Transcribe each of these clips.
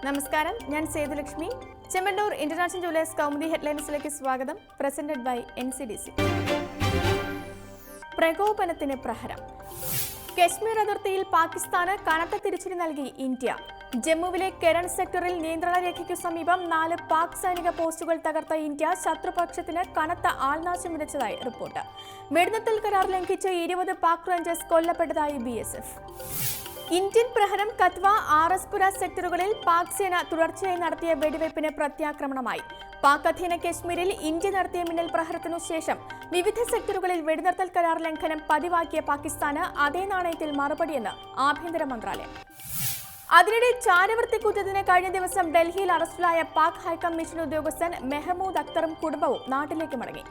നമസ്കാരം, ഞാൻ Sethulakshmi. Chemmanur international jewellers Kaumudi ഹെഡ്ലൈൻസിലേക്ക് സ്വാഗതം. Presented by NCDC. പ്രകോപനത്തിന് പ്രഹരം. കശ്മീർ അതിർത്തിയിൽ പാകിസ്ഥാന് കനത്ത തിരിച്ചടി നൽകി ഇന്ത്യ. ജമ്മുവിലെ കെരൺ സെക്ടറിൽ നിയന്ത്രണ രേഖയ്ക്കു സമീപം 4 പാക് സൈനിക പോസ്റ്റുകൾ തകർത്ത ഇന്ത്യ ശത്രുപക്ഷത്തിന് കനത്ത ആൾനാശം വിതച്ചതായി റിപ്പോർട്ട്. വെടിനിർത്തൽ കരാർ ലംഘിച്ച് 20 പാക് റേഞ്ചേഴ്സ് കൊല്ലപ്പെട്ടതായി BSF. ഇന്ത്യൻ പ്രഹരം കത്വ, ആർഎസ്പുര സെക്ടറുകളിൽ പാക് സേന തുടർച്ചയായി നടത്തിയ വെടിവയ്പ്പിന് പ്രത്യാക്രമണമായി. പാക് അധീന കശ്മീരിൽ ഇന്ത്യ നടത്തിയ മിന്നൽ പ്രഹരത്തിനു ശേഷം വിവിധ സെക്ടറുകളിൽ വെടിനിർത്തൽ കരാർ ലംഘനം പതിവാക്കിയ പാകിസ്ഥാന് അതേ നാണയത്തിൽ മറുപടിയെന്ന് ആഭ്യന്തര മന്ത്രാലയം. അതിനിടെ ചാരവൃത്തി കുറ്റത്തിന് കഴിഞ്ഞ ദിവസം ഡൽഹിയിൽ അറസ്റ്റിലായ പാക് ഹൈക്കമ്മീഷൻ ഉദ്യോഗസ്ഥൻ മെഹ്മൂദ് അക്തറും കുടുംബവും നാട്ടിലേക്ക് മടങ്ങി.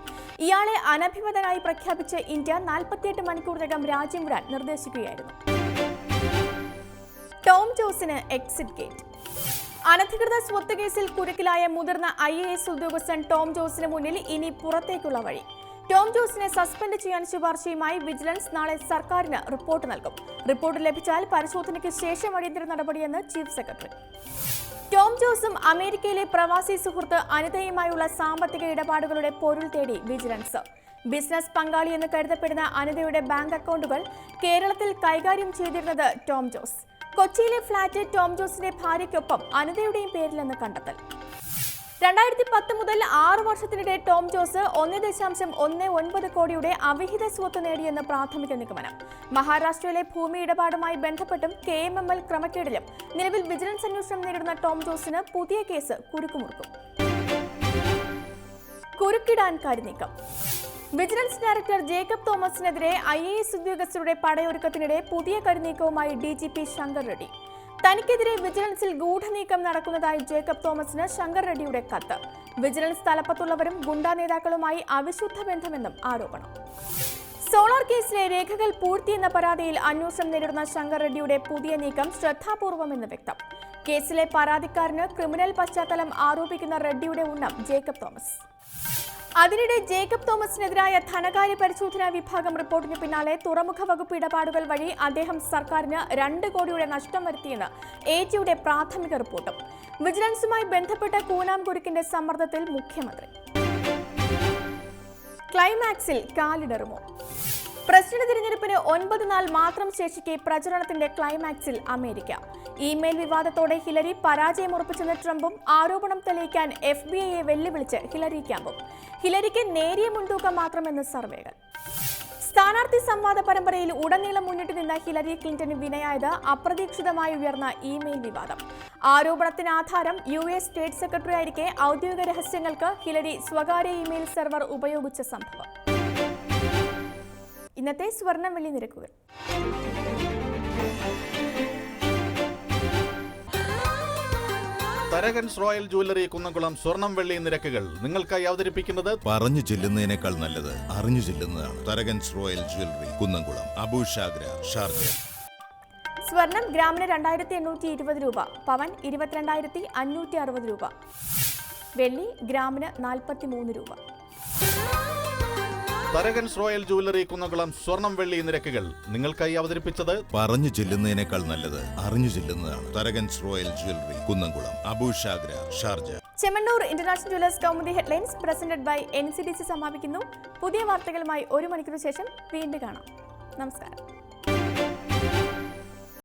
ഇയാളെ അനഭിമതനായി പ്രഖ്യാപിച്ച് ഇന്ത്യ 48 മണിക്കൂറിനകം രാജ്യം വിടാൻ നിർദ്ദേശിക്കുകയായിരുന്നു. ടോം ജോസിന് എക്സിറ്റ് ഗേറ്റ്. അനധികൃത സ്വത്ത് കേസിൽ കുരുക്കിലായ മുതിർന്ന IAS ഉദ്യോഗസ്ഥൻ ടോം ജോസിന് മുന്നിൽ ഇനി പുറത്തേക്കുള്ള വഴി. ടോം ജോസിനെ സസ്പെൻഡ് ചെയ്യാൻ ശുപാർശയുമായി വിജിലൻസ് നാളെ സർക്കാരിന് റിപ്പോർട്ട് നൽകും. റിപ്പോർട്ട് ലഭിച്ചാൽ പരിശോധനയ്ക്ക് ശേഷം അടിയന്തര നടപടിയെന്ന് ചീഫ് സെക്രട്ടറി. ടോം ജോസും അമേരിക്കയിലെ പ്രവാസി സുഹൃത്ത് അനിതയുമായുള്ള സാമ്പത്തിക ഇടപാടുകളുടെ പൊരുൾ തേടി വിജിലൻസ്. ബിസിനസ് പങ്കാളി എന്ന് കരുതപ്പെടുന്ന അനിതയുടെ ബാങ്ക് അക്കൗണ്ടുകൾ കേരളത്തിൽ കൈകാര്യം ചെയ്തിരുന്നത് ടോം ജോസ്. കൊച്ചിയിലെ ഫ്ളാറ്റ് ടോം ജോസിന്റെ ഭാര്യയ്ക്കൊപ്പം അനിതയുടെയും പേരിലെന്ന് കണ്ടെത്തൽ. 2010 മുതൽ 6 വർഷത്തിനിടെ ടോം ജോസ് 1.19 കോടിയുടെ അവിഹിത സ്വത്ത് നേടിയെന്ന് പ്രാഥമിക നിഗമനം. മഹാരാഷ്ട്രയിലെ ഭൂമി ഇടപാടുമായി ബന്ധപ്പെട്ടും KMML ക്രമക്കേടിലും നിലവിൽ വിജിലൻസ് അന്വേഷണം നേരിടുന്ന ടോം ജോസിന് പുതിയ കേസ് കുരുക്കുമുറുക്കും. കുരുക്കിടാൻ കരുനീക്കം. വിജിലൻസ് ഡയറക്ടർ ജേക്കബ് തോമസിനെതിരെ IAS ഉദ്യോഗസ്ഥരുടെ പടയൊരുക്കത്തിനിടെ പുതിയ കരുനീക്കവുമായി DGP ശങ്കർ റെഡ്ഡി. തനിക്കെതിരെ വിജിലൻസിൽ ഗൂഢനീക്കം നടക്കുന്നതായി ജേക്കബ് തോമസിന് ശങ്കർ റെഡ്ഡിയുടെ കത്ത്. വിജിലൻസ് തലപ്പത്തുള്ളവരും ഗുണ്ടാ നേതാക്കളുമായി അവിശുദ്ധ ബന്ധമെന്നും ആരോപണം. സോളാർ കേസിലെ രേഖകൾ പൂഴ്ത്തിയെന്ന പരാതിയിൽ അന്വേഷണം നേരിടുന്ന ശങ്കർ റെഡ്ഡിയുടെ പുതിയ നീക്കം ശ്രദ്ധാപൂർവമെന്ന് വ്യക്തം. കേസിലെ പരാതിക്കാരന് ക്രിമിനൽ പശ്ചാത്തലം ആരോപിക്കുന്ന റെഡ്ഡിയുടെ ഉന്നം ജേക്കബ് തോമസ്. അതിനിടെ ജേക്കബ് തോമസിനെതിരായ ധനകാര്യ പരിശോധനാ വിഭാഗം റിപ്പോർട്ടിന് പിന്നാലെ തുറമുഖ വകുപ്പ് ഇടപാടുകൾ വഴി അദ്ദേഹം സർക്കാരിന് 2 കോടിയുടെ നഷ്ടം വരുത്തിയെന്ന് AGയുടെ പ്രാഥമിക റിപ്പോർട്ടും. വിജിലൻസുമായി ബന്ധപ്പെട്ട കൂനാം കുരുക്കിന്റെ സമ്മർദ്ദത്തിൽ മുഖ്യമന്ത്രി. ക്ലൈമാക്സിൽ കാലിടറുമോ? പ്രസിഡന്റ് തിരഞ്ഞെടുപ്പിന് 9 നാൾ മാത്രം ശേഷിക്കെ പ്രചരണത്തിന്റെ ക്ലൈമാക്സിൽ അമേരിക്ക. ഇമെയിൽ വിവാദത്തോടെ ഹിലരി പരാജയമുറപ്പിച്ചെന്ന ട്രംപും ആരോപണം തെളിയിക്കാൻ FBIയെ വെല്ലുവിളിച്ച് ഹിലരി ക്യാമ്പും. ഹിലരിക്ക് നേരിയ മുൻതൂക്കം മാത്രമെന്ന് സർവേകൾ. സ്ഥാനാർത്ഥി സംവാദ പരമ്പരയിൽ ഉടനീളം മുന്നിട്ട് നിന്ന ഹിലരി ക്ലിന്റന് വിനയായത് അപ്രതീക്ഷിതമായി ഉയർന്ന ഇമെയിൽ വിവാദം. ആരോപണത്തിന് ആധാരം US സ്റ്റേറ്റ് സെക്രട്ടറി ആയിരിക്കെ ഔദ്യോഗിക രഹസ്യങ്ങൾക്ക് ഹിലരി സ്വകാര്യ ഇമെയിൽ സെർവർ ഉപയോഗിച്ച സംഭവം. ഇന്നത്തെ സ്വർണം വെള്ളി നിരക്കുകൾ. തരകൻസ് റോയൽ ജ്വല്ലറി കുന്നംകുളം സ്വർണം വെള്ളി നിരക്കുകൾ നിങ്ങൾക്കായി അവതരിപ്പിക്കുന്നത് പറഞ്ഞു ചെല്ലുന്നതിനേക്കാൾ നല്ലത് അറിഞ്ഞു ചെല്ലുന്നതാണ്. Tharakans royal jewellery Kunnamkulam, Abu Shagara, Sharjah. സ്വർണം ഗ്രാമിന് 2820 രൂപ, പവൻ 22,560 രൂപ, വെള്ളി ഗ്രാമിന് 43 രൂപ. തരകൻസ് റോയൽ ജ്വല്ലറി കുന്നംകുളം സ്വർണം വെള്ളി നിരക്കുകൾ നിങ്ങൾക്കായി അവതരിപ്പിച്ചത് പറഞ്ഞു ചെല്ലുന്നതിനേക്കാൾ നല്ലത് അറിഞ്ഞു ചെല്ലുന്നതാണ്. Tharakans royal jewellery Kunnamkulam, Abu Shagara, Sharjah. Chemmanur international jewellers Kaumudi headlines presented by NCDC സമാപിക്കുന്നു. പുതിയ വാർത്തകളുമായി 1 മണിക്കൂർ ശേഷം വീണ്ടും കാണാം. നമസ്കാരം.